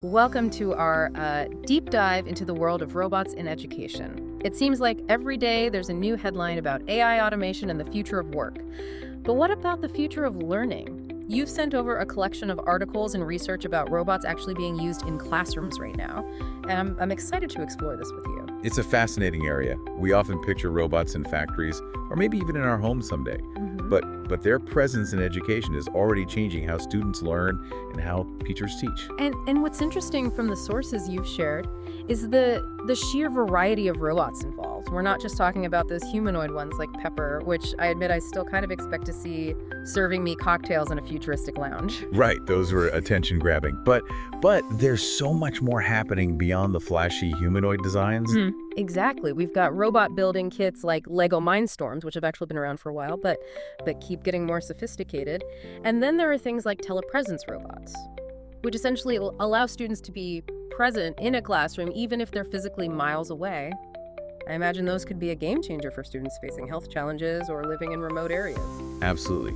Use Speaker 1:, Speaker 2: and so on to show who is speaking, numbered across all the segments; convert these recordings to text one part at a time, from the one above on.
Speaker 1: Welcome to our deep dive into the world of robots in education. It seems like every day there's a new headline about AI automation and the future of work. But what about the future of learning? You've sent over a collection of articles and research about robots actually being used in classrooms right now, and I'm excited to explore this with you.
Speaker 2: It's a fascinating area. We often picture robots in factories, or maybe even in our homes someday.
Speaker 1: Mhm.
Speaker 2: But their presence in education is already changing how students learn and how teachers teach.
Speaker 1: And what's interesting from the sources you've shared is the sheer variety of robots involved. We're not just talking about those humanoid ones like Pepper, which I admit I still kind of expect to see serving me cocktails in a futuristic lounge.
Speaker 2: Right, those were attention-grabbing. But there's so much more happening beyond the flashy humanoid designs.
Speaker 1: Exactly. We've got robot building kits like Lego Mindstorms, which have actually been around for a while, but keep getting more sophisticated. And then there are things like telepresence robots, which essentially allow students to be present in a classroom even if they're physically miles away. I imagine those could be a game changer for students facing health challenges or living in remote areas.
Speaker 2: Absolutely.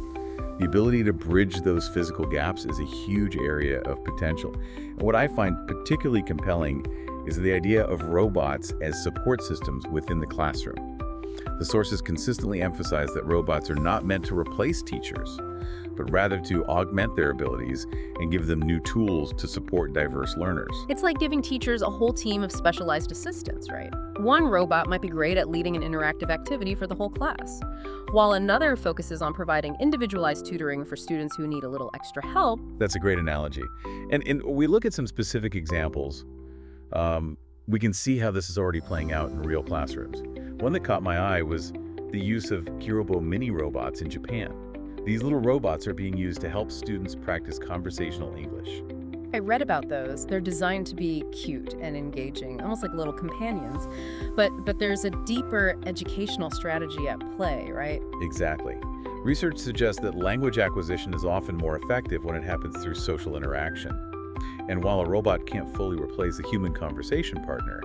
Speaker 2: The ability to bridge those physical gaps is a huge area of potential. And what I find particularly compelling is the idea of robots as support systems within the classroom. The sources consistently emphasize that robots are not meant to replace teachers, but rather to augment their abilities and give them new tools to support diverse learners.
Speaker 1: It's like giving teachers a whole team of specialized assistants, right? One robot might be great at leading an interactive activity for the whole class, while another focuses on providing individualized tutoring for students who need a little extra help.
Speaker 2: That's a great analogy. And we look at some specific examples. We can see how this is already playing out in real classrooms. One that caught my eye was the use of Kirobo mini robots in Japan. These little robots are being used to help students practice conversational English.
Speaker 1: I read about those. They're designed to be cute and engaging, almost like little companions. But there's a deeper educational strategy at play, right?
Speaker 2: Exactly. Research suggests that language acquisition is often more effective when it happens through social interaction. And while a robot can't fully replace a human conversation partner,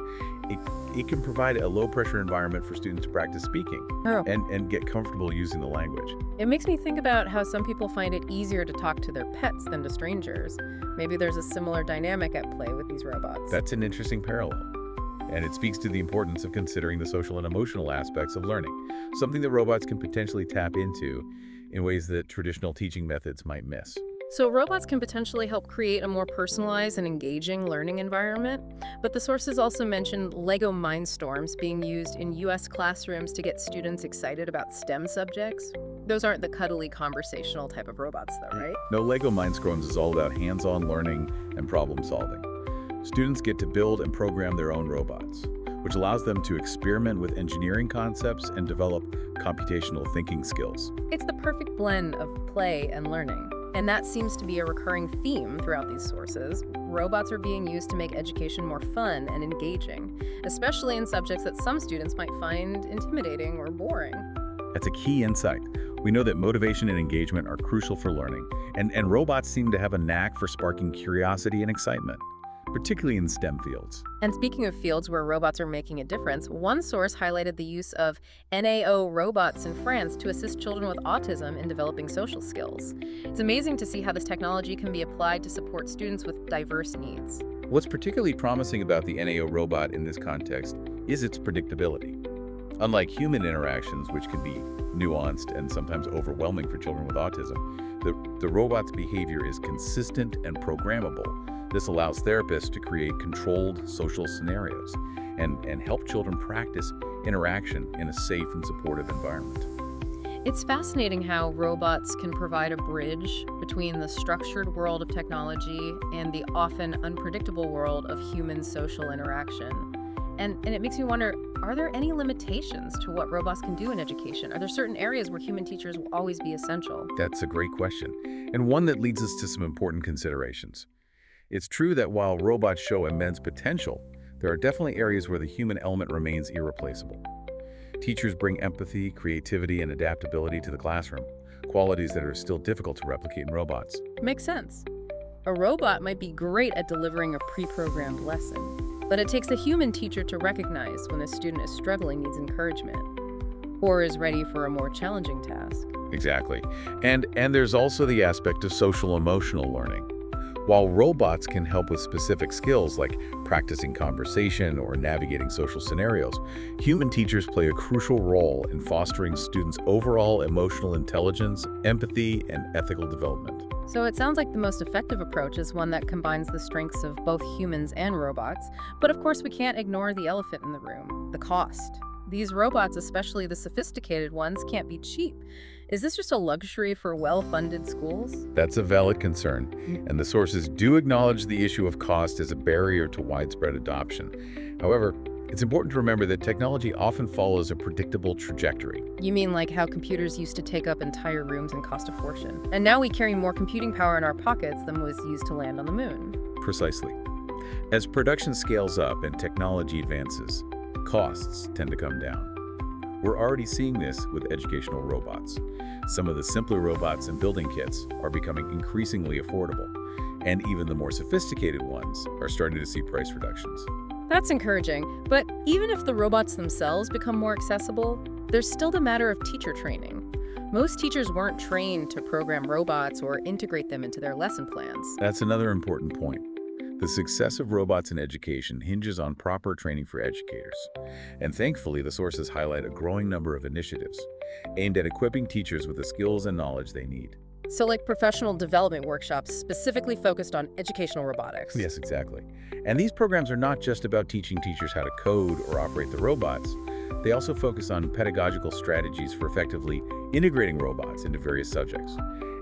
Speaker 2: it can provide a low-pressure environment for students to practice speaking
Speaker 1: Oh.
Speaker 2: and get comfortable using the language.
Speaker 1: It makes me think about how some people find it easier to talk to their pets than to strangers. Maybe there's a similar dynamic at play with these robots.
Speaker 2: That's an interesting parallel. And it speaks to the importance of considering the social and emotional aspects of learning, something that robots can potentially tap into in ways that traditional teaching methods might miss.
Speaker 1: So robots can potentially help create a more personalized and engaging learning environment, but the sources also mentioned Lego Mindstorms being used in US classrooms to get students excited about STEM subjects. Those aren't the cuddly conversational type of robots though, right?
Speaker 2: No, Lego Mindstorms is all about hands-on learning and problem solving. Students get to build and program their own robots, which allows them to experiment with engineering concepts and develop computational thinking skills.
Speaker 1: It's the perfect blend of play and learning. And that seems to be a recurring theme throughout these sources. Robots are being used to make education more fun and engaging, especially in subjects that some students might find intimidating or boring.
Speaker 2: That's a key insight. We know that motivation and engagement are crucial for learning, and robots seem to have a knack for sparking curiosity and excitement, particularly in STEM fields.
Speaker 1: And speaking of fields where robots are making a difference, one source highlighted the use of NAO robots in France to assist children with autism in developing social skills. It's amazing to see how this technology can be applied to support students with diverse needs.
Speaker 2: What's particularly promising about the NAO robot in this context is its predictability. Unlike human interactions, which can be nuanced and sometimes overwhelming for children with autism, the robot's behavior is consistent and programmable. This allows therapists to create controlled social scenarios and help children practice interaction in a safe and supportive environment.
Speaker 1: It's fascinating how robots can provide a bridge between the structured world of technology and the often unpredictable world of human social interaction. And it makes me wonder, are there any limitations to what robots can do in education? Are there certain areas where human teachers will always be essential?
Speaker 2: That's a great question, and one that leads us to some important considerations. It's true that while robots show immense potential, there are definitely areas where the human element remains irreplaceable. Teachers bring empathy, creativity, and adaptability to the classroom, qualities that are still difficult to replicate in robots.
Speaker 1: Makes sense. A robot might be great at delivering a pre-programmed lesson, but it takes a human teacher to recognize when a student is struggling, needs encouragement, or is ready for a more challenging task.
Speaker 2: Exactly. And there's also the aspect of social emotional learning. While robots can help with specific skills like practicing conversation or navigating social scenarios, human teachers play a crucial role in fostering students' overall emotional intelligence, empathy, and ethical development.
Speaker 1: So it sounds like the most effective approach is one that combines the strengths of both humans and robots. But of course, we can't ignore the elephant in the room, the cost. These robots, especially the sophisticated ones, can't be cheap. Is this just a luxury for well-funded schools?
Speaker 2: That's a valid concern, and the sources do acknowledge the issue of cost as a barrier to widespread adoption. However, it's important to remember that technology often follows a predictable trajectory.
Speaker 1: You mean like how computers used to take up entire rooms and cost a fortune? And now we carry more computing power in our pockets than was used to land on the moon.
Speaker 2: Precisely. As production scales up and technology advances, costs tend to come down. We're already seeing this with educational robots. Some of the simpler robots and building kits are becoming increasingly affordable, and even the more sophisticated ones are starting to see price reductions.
Speaker 1: That's encouraging, but even if the robots themselves become more accessible, there's still the matter of teacher training. Most teachers weren't trained to program robots or integrate them into their lesson plans.
Speaker 2: That's another important point. The success of robots in education hinges on proper training for educators. And thankfully, the sources highlight a growing number of initiatives aimed at equipping teachers with the skills and knowledge they need.
Speaker 1: So like professional development workshops specifically focused on educational robotics.
Speaker 2: Yes, exactly. And these programs are not just about teaching teachers how to code or operate the robots. They also focus on pedagogical strategies for effectively integrating robots into various subjects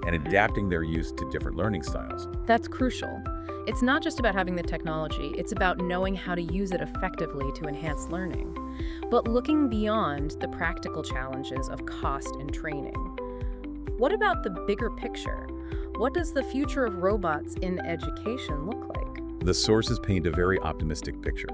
Speaker 2: and adapting their use to different learning styles.
Speaker 1: That's crucial. It's not just about having the technology, it's about knowing how to use it effectively to enhance learning. But looking beyond the practical challenges of cost and training, what about the bigger picture? What does the future of robots in education look like?
Speaker 2: The sources paint a very optimistic picture.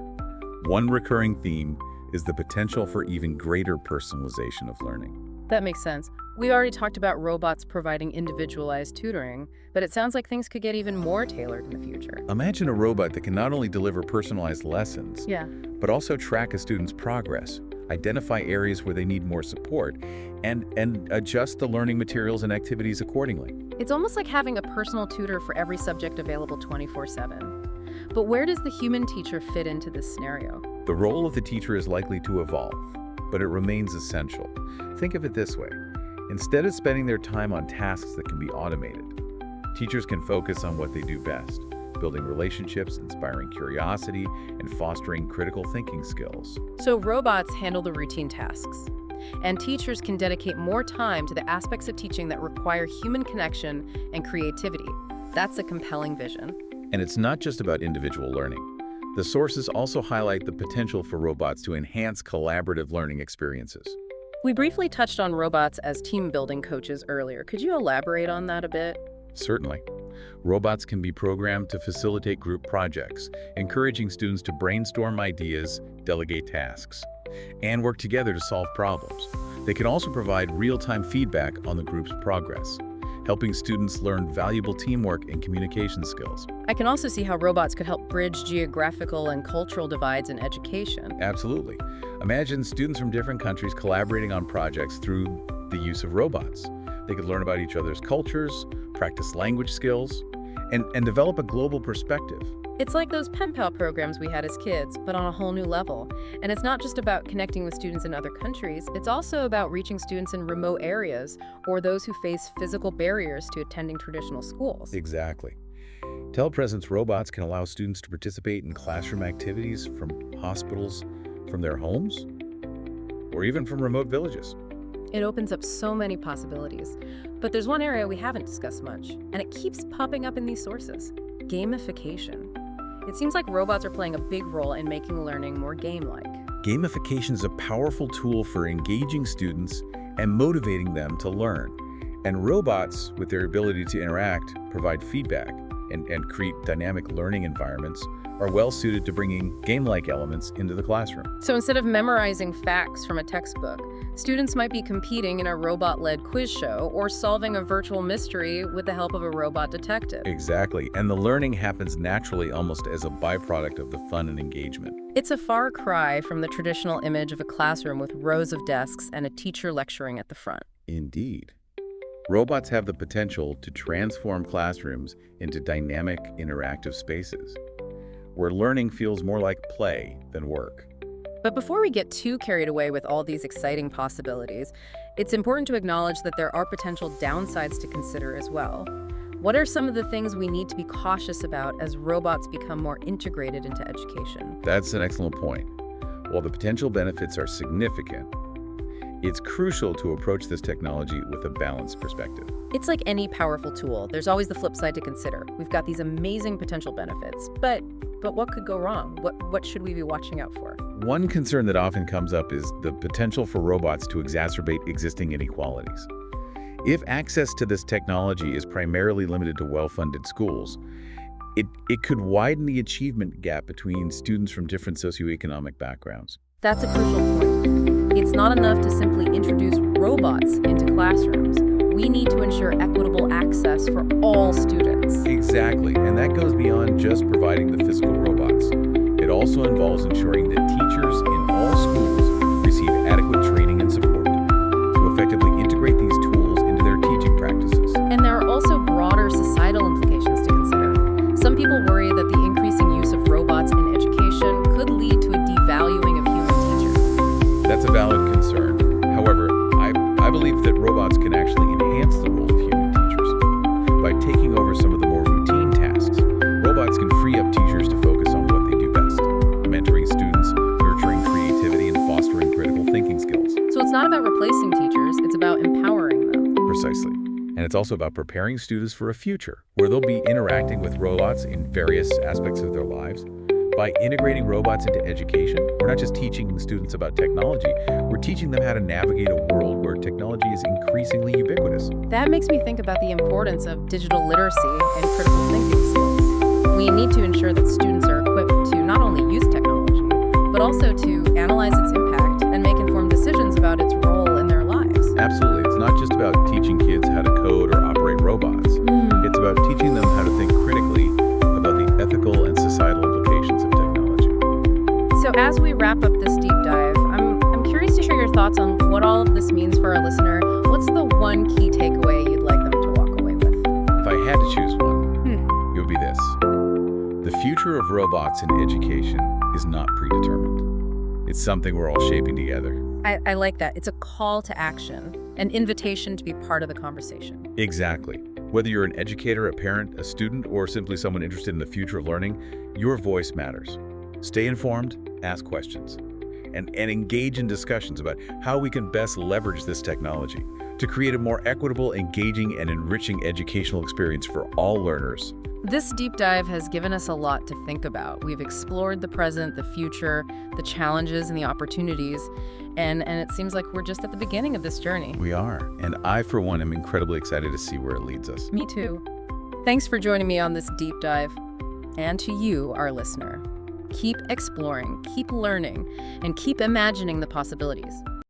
Speaker 2: One recurring theme is the potential for even greater personalization of learning.
Speaker 1: That makes sense. We already talked about robots providing individualized tutoring, but it sounds like things could get even more tailored in the future.
Speaker 2: Imagine a robot that can not only deliver personalized lessons,
Speaker 1: Yeah.
Speaker 2: but also track a student's progress, identify areas where they need more support, and adjust the learning materials and activities accordingly.
Speaker 1: It's almost like having a personal tutor for every subject available 24/7. But where does the human teacher fit into this scenario?
Speaker 2: The role of the teacher is likely to evolve, but it remains essential. Think of it this way. Instead of spending their time on tasks that can be automated, teachers can focus on what they do best, building relationships, inspiring curiosity, and fostering critical thinking skills.
Speaker 1: So robots handle the routine tasks, and teachers can dedicate more time to the aspects of teaching that require human connection and creativity. That's a compelling vision.
Speaker 2: And it's not just about individual learning. The sources also highlight the potential for robots to enhance collaborative learning experiences.
Speaker 1: We briefly touched on robots as team-building coaches earlier. Could you elaborate on that a bit?
Speaker 2: Certainly. Robots can be programmed to facilitate group projects, encouraging students to brainstorm ideas, delegate tasks, and work together to solve problems. They can also provide real-time feedback on the group's progress, helping students learn valuable teamwork and communication skills.
Speaker 1: I can also see how robots could help bridge geographical and cultural divides in education.
Speaker 2: Absolutely. Imagine students from different countries collaborating on projects through the use of robots. They could learn about each other's cultures, practice language skills, and develop a global perspective.
Speaker 1: It's like those pen pal programs we had as kids, but on a whole new level. And it's not just about connecting with students in other countries, it's also about reaching students in remote areas or those who face physical barriers to attending traditional schools.
Speaker 2: Exactly. Telepresence robots can allow students to participate in classroom activities from hospitals, from their homes, or even from remote villages.
Speaker 1: It opens up so many possibilities. But there's one area we haven't discussed much, and it keeps popping up in these sources: gamification. It seems like robots are playing a big role in making learning more game-like.
Speaker 2: Gamification is a powerful tool for engaging students and motivating them to learn. And robots, with their ability to interact, provide feedback, and create dynamic learning environments, are well suited to bringing game-like elements into the classroom.
Speaker 1: So instead of memorizing facts from a textbook, students might be competing in a robot-led quiz show or solving a virtual mystery with the help of a robot detective.
Speaker 2: Exactly, and the learning happens naturally almost as a byproduct of the fun and engagement.
Speaker 1: It's a far cry from the traditional image of a classroom with rows of desks and a teacher lecturing at the front.
Speaker 2: Indeed. Robots have the potential to transform classrooms into dynamic, interactive spaces, where learning feels more like play than work.
Speaker 1: But before we get too carried away with all these exciting possibilities, it's important to acknowledge that there are potential downsides to consider as well. What are some of the things we need to be cautious about as robots become more integrated into education?
Speaker 2: That's an excellent point. While the potential benefits are significant, it's crucial to approach this technology with a balanced perspective.
Speaker 1: It's like any powerful tool. There's always the flip side to consider. We've got these amazing potential benefits, but what could go wrong? What should we be watching out for?
Speaker 2: One concern that often comes up is the potential for robots to exacerbate existing inequalities. If access to this technology is primarily limited to well-funded schools, it could widen the achievement gap between students from different socioeconomic backgrounds.
Speaker 1: That's a crucial point. It's not enough to simply introduce robots into classrooms. We need to ensure equitable access for all students.
Speaker 2: Exactly, and that goes beyond just providing the physical robots. It also involves ensuring that teachers in all schools receive adequate training and support to effectively integrate these tools into their teaching practices.
Speaker 1: And there are also broader societal implications to consider. Some people worry that the increasing use of robots in education could lead to a devaluing of human teachers.
Speaker 2: That's a valid concern. However, I believe that robots can actually enhance the role of human teachers. By taking over some of the more routine tasks, robots can free up teachers to focus on what they do best, mentoring students, nurturing creativity, and fostering critical thinking skills.
Speaker 1: So it's not about replacing teachers, it's about empowering them.
Speaker 2: Precisely. And it's also about preparing students for a future where they'll be interacting with robots in various aspects of their lives. By integrating robots into education, we're not just teaching students about technology, we're teaching them how to navigate a world where technology is increasingly ubiquitous.
Speaker 1: That makes me think about the importance of digital literacy and critical thinking skills. We need to ensure that students are equipped to not only use technology, but also to analyze its impact and make informed decisions about its role in their lives.
Speaker 2: Absolutely. It's not just about teaching kids how to code or operate robots. It's about teaching them how to think critically about the ethical and societal implications of technology.
Speaker 1: So as we wrap up this deep dive, I'm curious to hear your thoughts on what all of this means for our listener. What's the one key takeaway you'd like them to walk away with?
Speaker 2: If I had to choose one, it would be this. The future of robots in education is not predetermined. It's something we're all shaping together.
Speaker 1: I like that. It's a call to action, an invitation to be part of the conversation.
Speaker 2: Exactly. Whether you're an educator, a parent, a student, or simply someone interested in the future of learning, your voice matters. Stay informed, ask questions, and engage in discussions about how we can best leverage this technology to create a more equitable, engaging, and enriching educational experience for all learners.
Speaker 1: This deep dive has given us a lot to think about. We've explored the present, the future, the challenges and the opportunities, and it seems like we're just at the beginning of this journey.
Speaker 2: We are, and I, for one, am incredibly excited to see where it leads us.
Speaker 1: Me too. Thanks for joining me on this deep dive. And to you, our listener, keep exploring, keep learning, and keep imagining the possibilities.